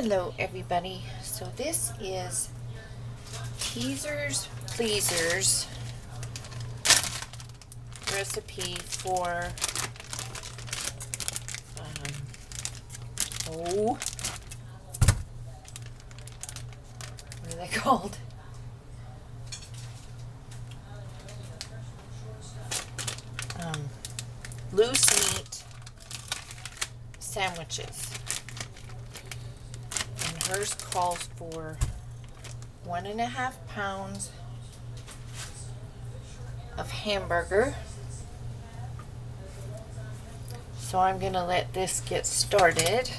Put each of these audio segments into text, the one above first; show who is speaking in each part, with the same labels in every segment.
Speaker 1: Hello everybody. So this is Teasers Pleasers recipe for what are they called? Loose meat sandwiches. And hers calls for 1.5 pounds of hamburger. So I'm gonna let this get started.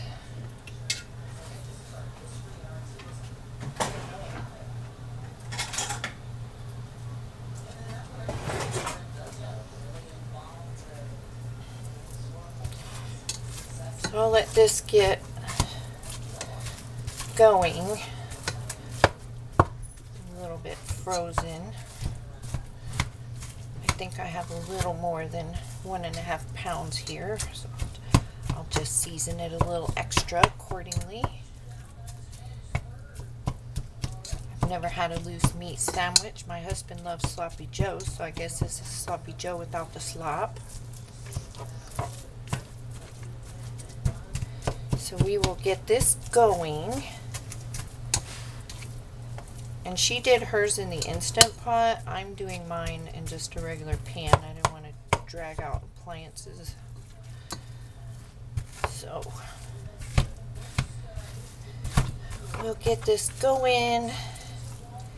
Speaker 1: So I'll let this get going. A little bit frozen. I think I have a little more than 1.5 pounds here, so I'll just season it a little extra accordingly. I've never had a loose meat sandwich. My husband loves sloppy joes, so I guess this is sloppy joe without the slop. So we will get this going. And she did hers in the Instant Pot. I'm doing mine in just a regular pan. I didn't want to drag out appliances. So we'll get this going,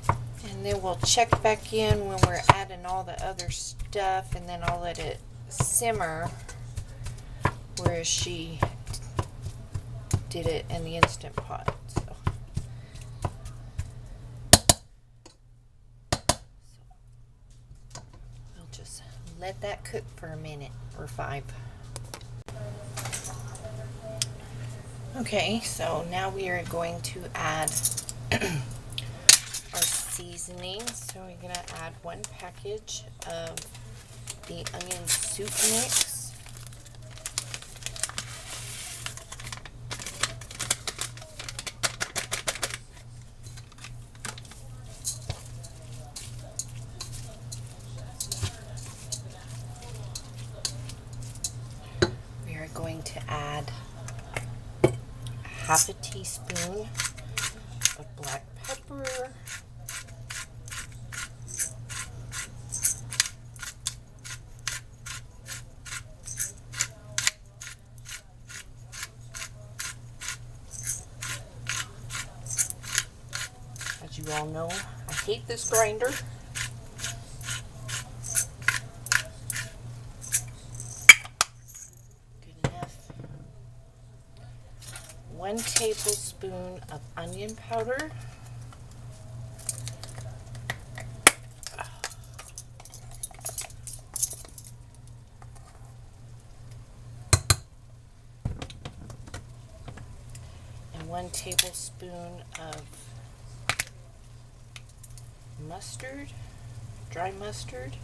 Speaker 1: and then we'll check back in when we're adding all the other stuff, and then I'll let it simmer, whereas she did it in the Instant Pot. We'll just let that cook for a minute or 5. Okay, so now we are going to add our seasoning. So we're going to add 1 package of the onion soup mix. We are going to add 1/2 teaspoon of black pepper, as you all know, I hate this grinder. Good enough. 1 tablespoon of onion powder. And 1 tablespoon of mustard, dry mustard.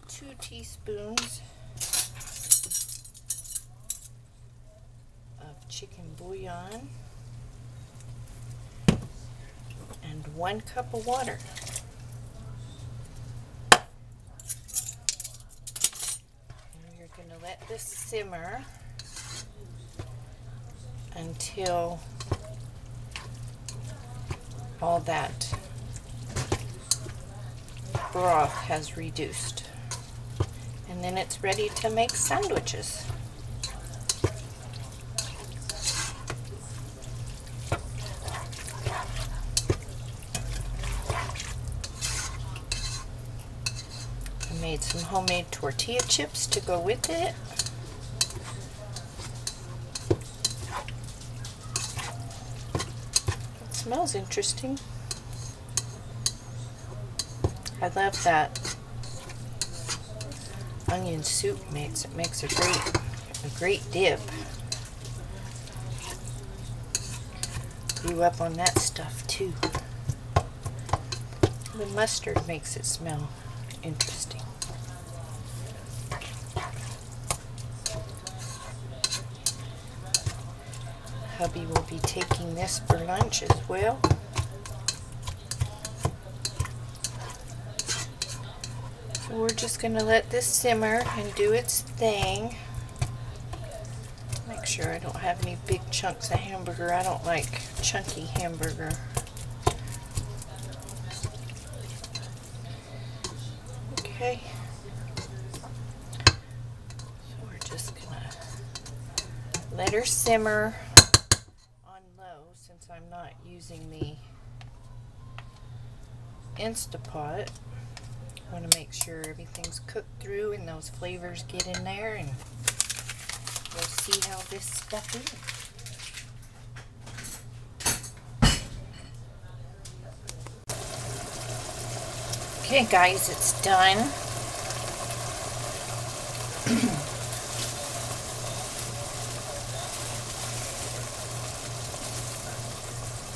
Speaker 1: 2 teaspoons of chicken bouillon, and 1 cup of water. And we're going to let this simmer until all that broth has reduced. And then it's ready to make sandwiches. I made some homemade tortilla chips to go with it. It smells interesting. I love that onion soup mix. It makes a great dip. Grew up on that stuff too. The mustard makes it smell interesting. hubby will be taking this for lunch as well. So we're just going to let this simmer and do its thing. Make sure I don't have any big chunks of hamburger. I don't like chunky hamburger. Okay. So we're just going to let her simmer on low since I'm not using the Instapot. I want to make sure everything's cooked through and those flavors get in there, and we'll see how this stuff is. Okay guys, it's done.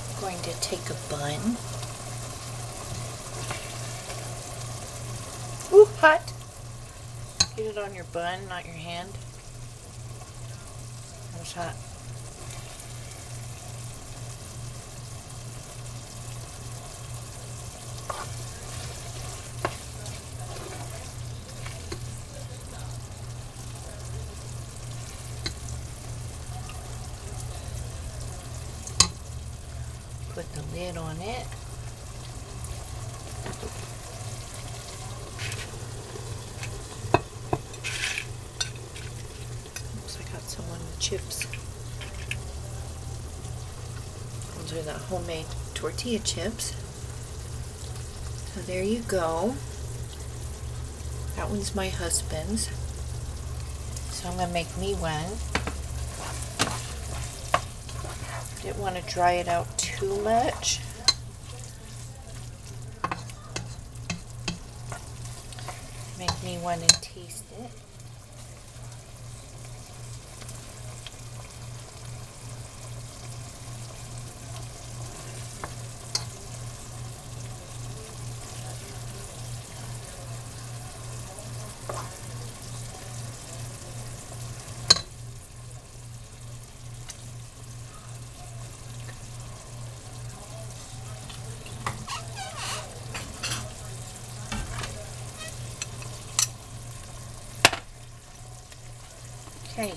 Speaker 1: I'm going to take a bun. Ooh, hot. Get it on your bun, not your hand. That was hot. Put the lid on it. Oops, I got some on the chips. Those are the homemade tortilla chips. So there you go. That one's my husband's. So I'm going to make me one. Didn't want to dry it out too much. Make me one and taste it. Okay,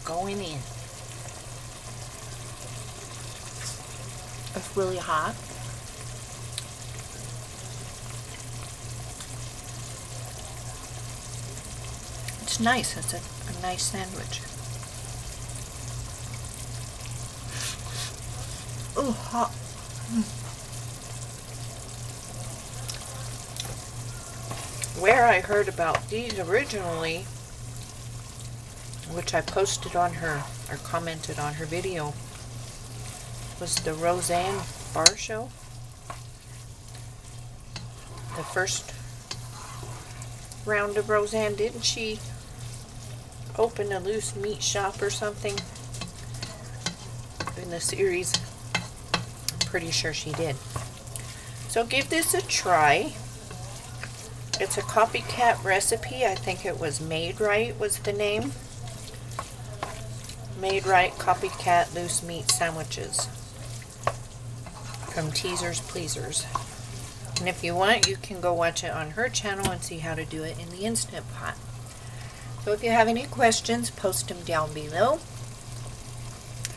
Speaker 1: going in. It's really hot. It's nice. It's a nice sandwich. Oh, hot. Where I heard about these originally, which I posted on her, or commented on her video, was the Roseanne Barr Show. The first round of Roseanne, didn't she open a loose meat shop or something in the series? I'm pretty sure she did. So give this a try. It's a copycat recipe. I think it was Made Right was the name. Made Right Copycat Loose Meat Sandwiches from Teasers Pleasers. And if you want, you can go watch it on her channel and see how to do it in the Instant Pot. So if you have any questions, post them down below.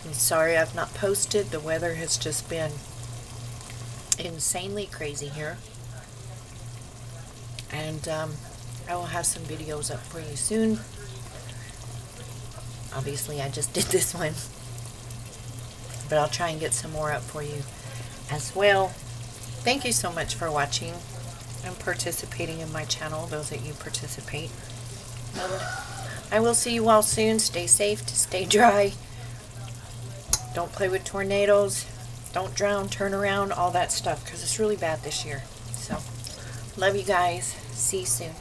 Speaker 1: I'm sorry I've not posted. The weather has just been insanely crazy here. And I will have some videos up for you soon. Obviously, I just did this one, but I'll try and get some more up for you as well. Thank you so much for watching and participating in my channel, those that you participate. And I will see you all soon. Stay safe, stay dry. Don't play with tornadoes. Don't drown, turn around, all that stuff, because it's really bad this year. So, love you guys. See you soon.